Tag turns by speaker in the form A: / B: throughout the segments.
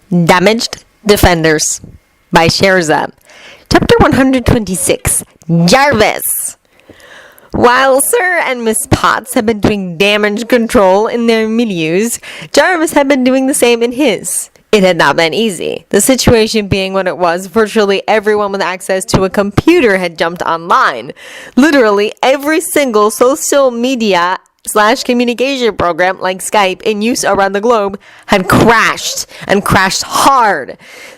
A: Damaged Defenders by Sherza. Chapter 126, Jarvis. While Sir and Miss Potts had been doing damage control in their milieus, Jarvis had been doing the same in his. It had not been easy. The situation being what it was, virtually everyone with access to a computer had jumped online. Literally every single social media / communication program like Skype in use around the globe had crashed, and crashed hard.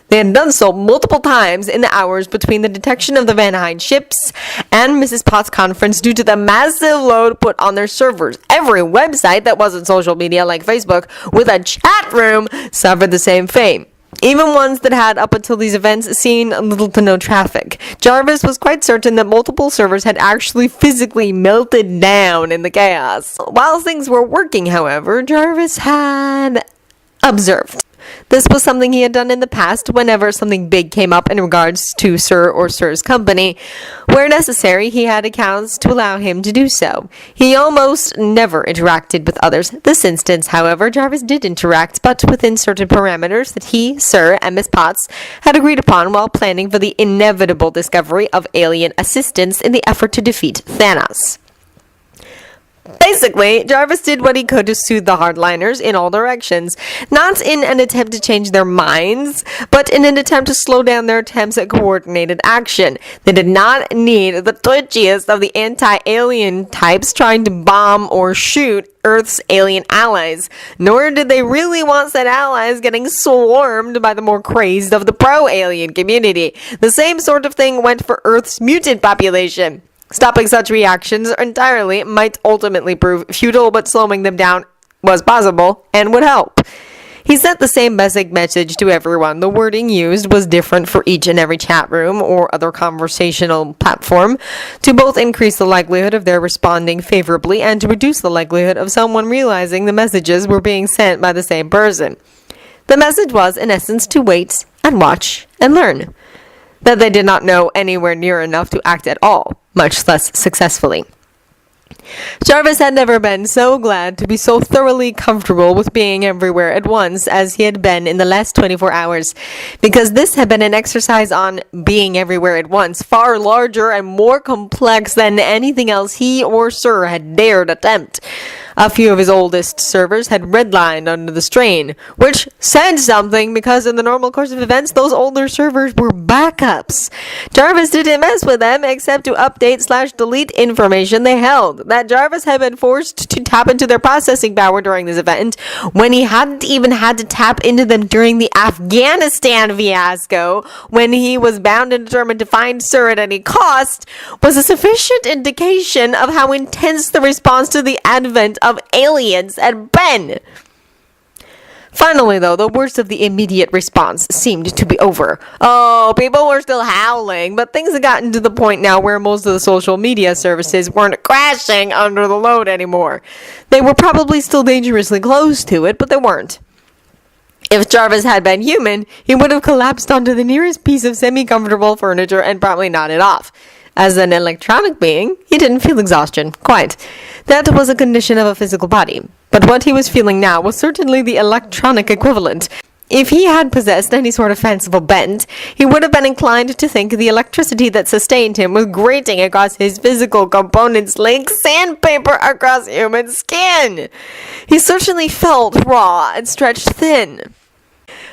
A: They had done so multiple times in the hours between the detection of the Van Hine ships and Mrs. Potts' conference due to the massive load put on their servers. Every website that wasn't social media like Facebook with a chat room suffered the same fate. Even ones that had, up until these events, seen little to no traffic. Jarvis was quite certain that multiple servers had actually physically melted down in the chaos. While things were working, however, Jarvis had observed. This was something he had done in the past whenever something big came up in regards to Sir or Sir's company. Where necessary, he had accounts to allow him to do so. He almost never interacted with others. This instance, however, Jarvis did interact, but within certain parameters that he, Sir, and Miss Potts had agreed upon while planning for the inevitable discovery of alien assistance in the effort to defeat Thanos. Basically, Jarvis did what he could to soothe the hardliners in all directions, not in an attempt to change their minds, but in an attempt to slow down their attempts at coordinated action. They did not need the twitchiest of the anti-alien types trying to bomb or shoot Earth's alien allies, nor did they really want said allies getting swarmed by the more crazed of the pro-alien community. The same sort of thing went for Earth's mutant population. Stopping such reactions entirely might ultimately prove futile, but slowing them down was possible and would help. He sent the same basic message to everyone. The wording used was different for each and every chat room or other conversational platform, to both increase the likelihood of their responding favorably and to reduce the likelihood of someone realizing the messages were being sent by the same person. The message was, in essence, to wait and watch and learn. That they did not know anywhere near enough to act at all, much less successfully. Jarvis had never been so glad to be so thoroughly comfortable with being everywhere at once as he had been in the last 24 hours, because this had been an exercise on being everywhere at once, far larger and more complex than anything else he or Sir had dared attempt. A few of his oldest servers had redlined under the strain, which said something because in the normal course of events, those older servers were backups. Jarvis didn't mess with them except to update / delete information they held. That Jarvis had been forced to tap into their processing power during this event, when he hadn't even had to tap into them during the Afghanistan fiasco, when he was bound and determined to find Sir at any cost, was a sufficient indication of how intense the response to the advent of aliens had been. Finally, though, the worst of the immediate response seemed to be over. Oh, people were still howling, but things had gotten to the point now where most of the social media services weren't crashing under the load anymore. They were probably still dangerously close to it, but they weren't. If Jarvis had been human, he would have collapsed onto the nearest piece of semi-comfortable furniture and probably nodded off. As an electronic being, he didn't feel exhaustion, quite. That was a condition of a physical body. But what he was feeling now was certainly the electronic equivalent. If he had possessed any sort of fanciful bent, he would have been inclined to think the electricity that sustained him was grating across his physical components like sandpaper across human skin. He certainly felt raw and stretched thin.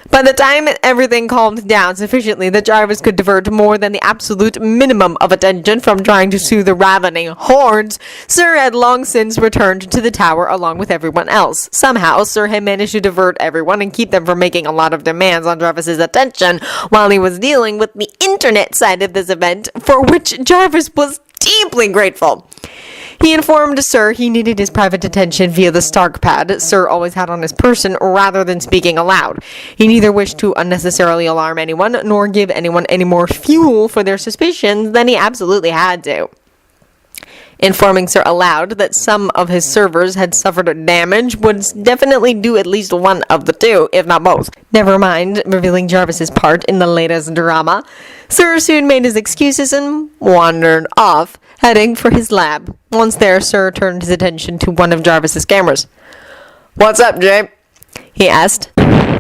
A: By the time everything calmed down sufficiently that Jarvis could divert more than the absolute minimum of attention from trying to soothe the ravening hordes, Sir had long since returned to the tower along with everyone else. Somehow, Sir had managed to divert everyone and keep them from making a lot of demands on Jarvis's attention while he was dealing with the internet side of this event, for which Jarvis was deeply grateful. He informed Sir he needed his private attention via the Stark pad Sir always had on his person rather than speaking aloud. He neither wished to unnecessarily alarm anyone nor give anyone any more fuel for their suspicions than he absolutely had to. Informing Sir aloud that some of his servers had suffered damage would definitely do at least one of the two, if not both. Never mind revealing Jarvis's part in the latest drama. Sir soon made his excuses and wandered off, heading for his lab. Once there, Sir turned his attention to one of Jarvis's cameras. "What's up, Jay?" he asked.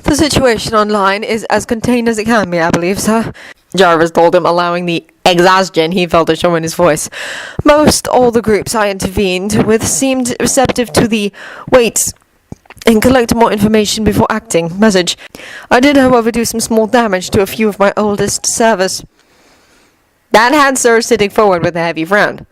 A: The situation online is as contained as it can be, I believe, sir, Jarvis told him, allowing the exhaustion he felt to show in his voice. Most all the groups I intervened with seemed receptive to the wait and collect more information before acting message. I did, however, do some small damage to a few of my oldest servers. That had Sir sitting forward with a heavy frown.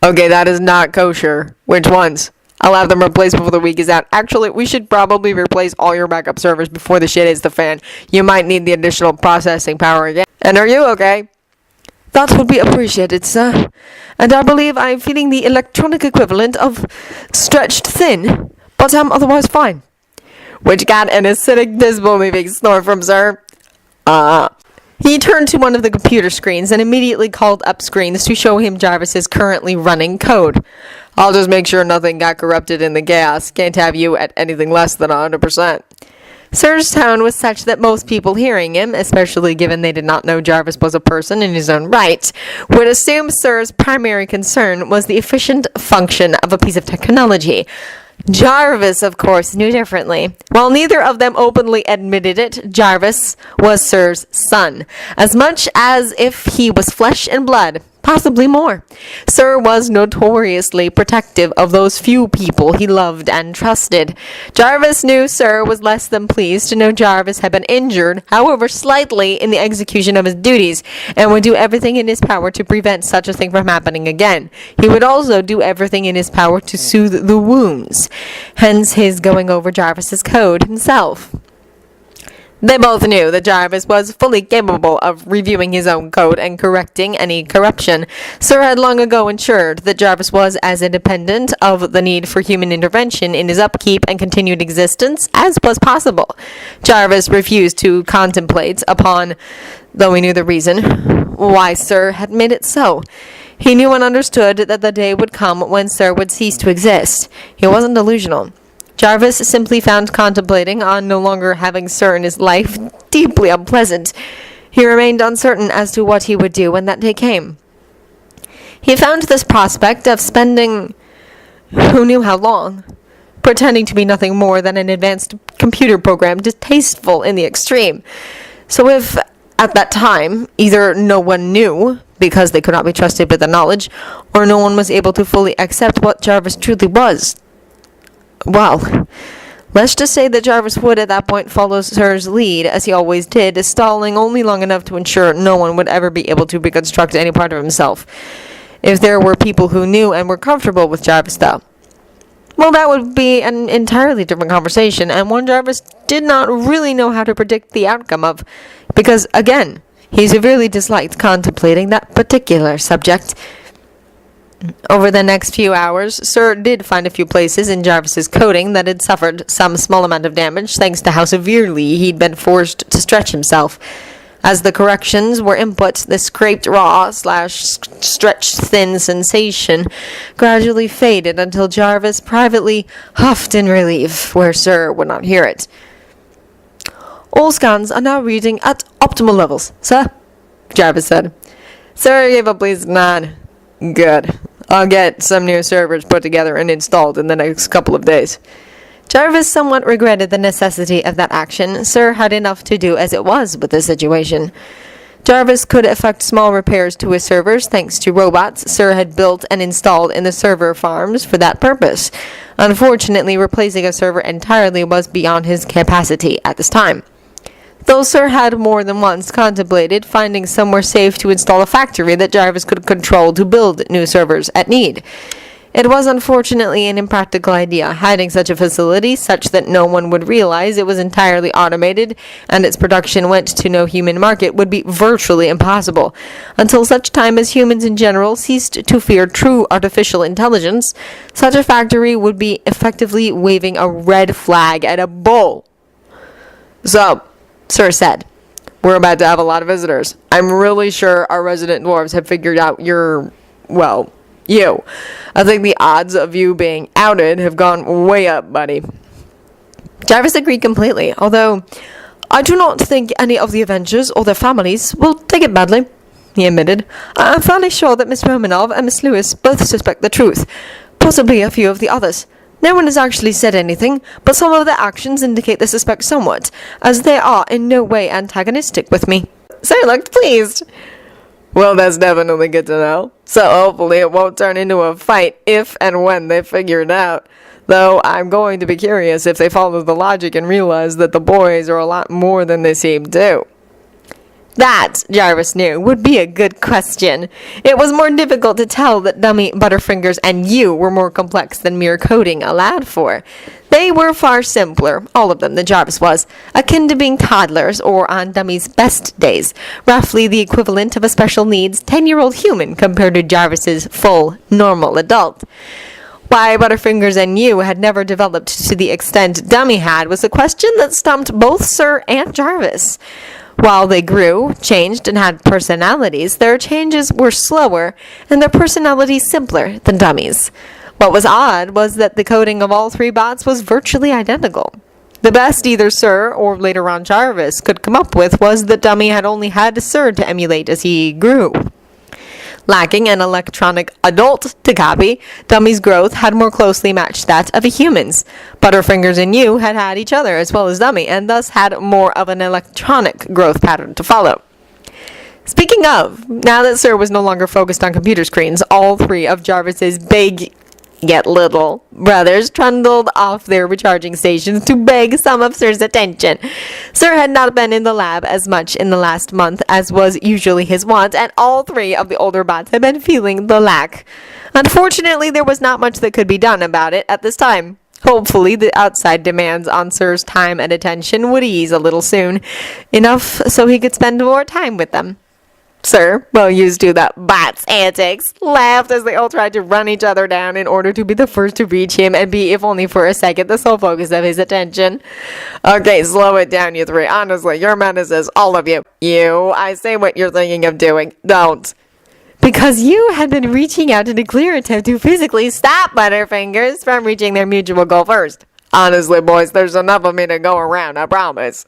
A: Okay, that is not kosher. Which ones? I'll have them replaced before the week is out. Actually, we should probably replace all your backup servers before the shit hits the fan. You might need the additional processing power again. And are you okay? That would be appreciated, sir. And I believe I am feeling the electronic equivalent of stretched thin, but I'm otherwise fine. Which got an acidic disbelieving snort from Sir. He turned to one of the computer screens and immediately called up screens to show him Jarvis's currently running code. I'll just make sure nothing got corrupted in the chaos. Can't have you at anything less than 100%. Sir's tone was such that most people hearing him, especially given they did not know Jarvis was a person in his own right, would assume Sir's primary concern was the efficient function of a piece of technology. Jarvis, of course, knew differently. While neither of them openly admitted it, Jarvis was Sir's son, as much as if he was flesh and blood, possibly more. Sir was notoriously protective of those few people he loved and trusted. Jarvis knew Sir was less than pleased to know Jarvis had been injured, however slightly, in the execution of his duties, and would do everything in his power to prevent such a thing from happening again. He would also do everything in his power to soothe the wounds, hence his going over Jarvis's code himself. They both knew that Jarvis was fully capable of reviewing his own code and correcting any corruption. Sir had long ago ensured that Jarvis was as independent of the need for human intervention in his upkeep and continued existence as was possible. Jarvis refused to contemplate upon, though he knew the reason, why Sir had made it so. He knew and understood that the day would come when Sir would cease to exist. He wasn't delusional. Jarvis simply found contemplating on no longer having Sir in his life deeply unpleasant. He remained uncertain as to what he would do when that day came. He found this prospect of spending who knew how long, pretending to be nothing more than an advanced computer program distasteful in the extreme. So if, at that time, either no one knew, because they could not be trusted with the knowledge, or no one was able to fully accept what Jarvis truly was, well, let's just say that Jarvis would at that point follow Sir's lead, as he always did, stalling only long enough to ensure no one would ever be able to reconstruct any part of himself. If there were people who knew and were comfortable with Jarvis, though, well, that would be an entirely different conversation, and one Jarvis did not really know how to predict the outcome of, because, again, he severely disliked contemplating that particular subject. Over the next few hours, Sir did find a few places in Jarvis's coding that had suffered some small amount of damage thanks to how severely he'd been forced to stretch himself. As the corrections were input, the scraped raw / stretched thin sensation gradually faded until Jarvis privately huffed in relief where Sir would not hear it. All scans are now reading at optimal levels, sir, Jarvis said. Sir gave a pleased nod. Good. I'll get some new servers put together and installed in the next couple of days. Jarvis somewhat regretted the necessity of that action. Sir had enough to do as it was with the situation. Jarvis could effect small repairs to his servers thanks to robots Sir had built and installed in the server farms for that purpose. Unfortunately, replacing a server entirely was beyond his capacity at this time. Though Sir had more than once contemplated finding somewhere safe to install a factory that Jarvis could control to build new servers at need. It was unfortunately an impractical idea. Hiding such a facility such that no one would realize it was entirely automated and its production went to no human market would be virtually impossible. Until such time as humans in general ceased to fear true artificial intelligence, such a factory would be effectively waving a red flag at a bull. So, Sir said, we're about to have a lot of visitors. I'm really sure our resident dwarves have figured out you. I think the odds of you being outed have gone way up, buddy. Jarvis agreed completely, although I do not think any of the Avengers or their families will take it badly, he admitted. I'm fairly sure that Miss Romanov and Miss Lewis both suspect the truth, possibly a few of the others, No one has actually said anything, but some of their actions indicate they suspect somewhat, as they are in no way antagonistic with me. Sir looked pleased. Well, that's definitely good to know. So hopefully it won't turn into a fight if and when they figure it out. Though I'm going to be curious if they follow the logic and realize that the boys are a lot more than they seem to. That, Jarvis knew, would be a good question. It was more difficult to tell that Dummy, Butterfingers, and you were more complex than mere coding allowed for. They were far simpler, all of them, than Jarvis was, akin to being toddlers, or on Dummy's best days, roughly the equivalent of a special needs 10-year-old human compared to Jarvis's full, normal adult. Why Butterfingers and you had never developed to the extent Dummy had was a question that stumped both Sir and Jarvis. While they grew, changed, and had personalities, their changes were slower, and their personalities simpler than Dummy's. What was odd was that the coding of all three bots was virtually identical. The best either Sir, or later on Jarvis, could come up with was that Dummy had only had Sir to emulate as he grew. Lacking an electronic adult to copy, Dummy's growth had more closely matched that of a human's. Butterfingers and you had had each other as well as Dummy, and thus had more of an electronic growth pattern to follow. Speaking of, now that Sir was no longer focused on computer screens, all three of Jarvis's big yet little brothers trundled off their recharging stations to beg some of Sir's attention. Sir had not been in the lab as much in the last month as was usually his wont, and all three of the older bots had been feeling the lack. Unfortunately, there was not much that could be done about it at this time. Hopefully, the outside demands on Sir's time and attention would ease a little soon, enough so he could spend more time with them. Sir, well used to the bot's antics, laughed as they all tried to run each other down in order to be the first to reach him and be, if only for a second, the sole focus of his attention. Okay, slow it down, you three. Honestly, you're menaces, all of you. You, I say what you're thinking of doing. Don't. Because you had been reaching out in a clear attempt to physically stop Butterfingers from reaching their mutual goal first. Honestly, boys, there's enough of me to go around, I promise.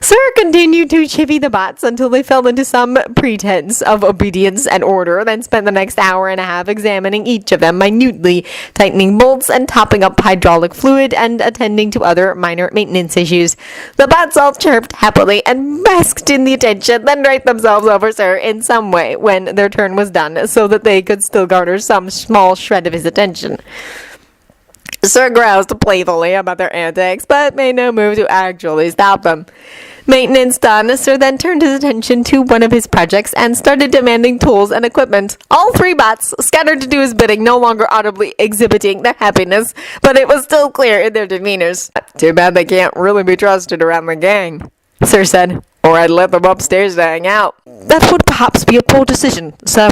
A: Sir continued to chivvy the bots until they fell into some pretense of obedience and order, then spent the next hour and a half examining each of them minutely, tightening bolts and topping up hydraulic fluid and attending to other minor maintenance issues. The bots all chirped happily and basked in the attention, then draped themselves over Sir in some way when their turn was done, so that they could still garner some small shred of his attention. Sir groused playfully about their antics, but made no move to actually stop them. Maintenance done, Sir then turned his attention to one of his projects and started demanding tools and equipment. All three bots, scattered to do his bidding, no longer audibly exhibiting their happiness, but it was still clear in their demeanors. Too bad they can't really be trusted around the gang, Sir said, or I'd let them upstairs to hang out. That would perhaps be a poor decision, sir.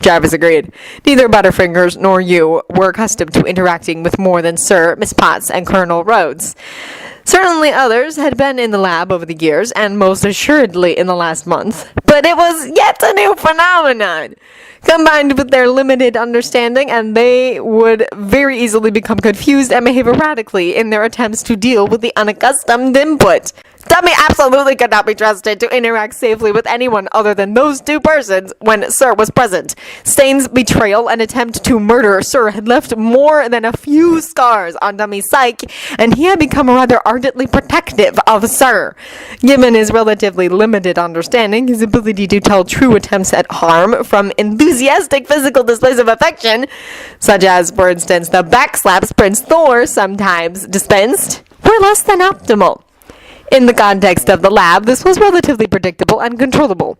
A: Jarvis agreed. Neither Butterfingers nor you were accustomed to interacting with more than Sir, Miss Potts, and Colonel Rhodes. Certainly others had been in the lab over the years, and most assuredly in the last month. But it was yet a new phenomenon. Combined with their limited understanding, and they would very easily become confused and behave erratically in their attempts to deal with the unaccustomed input. Dummy absolutely could not be trusted to interact safely with anyone other than those two persons when Sir was present. Stain's betrayal and attempt to murder Sir had left more than a few scars on Dummy's psyche, and he had become rather ardently protective of Sir. Given his relatively limited understanding, his ability to tell true attempts at harm from enthusiastic physical displays of affection, such as, for instance, the backslaps Prince Thor sometimes dispensed, were less than optimal. In the context of the lab, this was relatively predictable and controllable.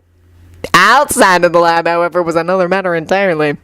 A: Outside of the lab, however, was another matter entirely.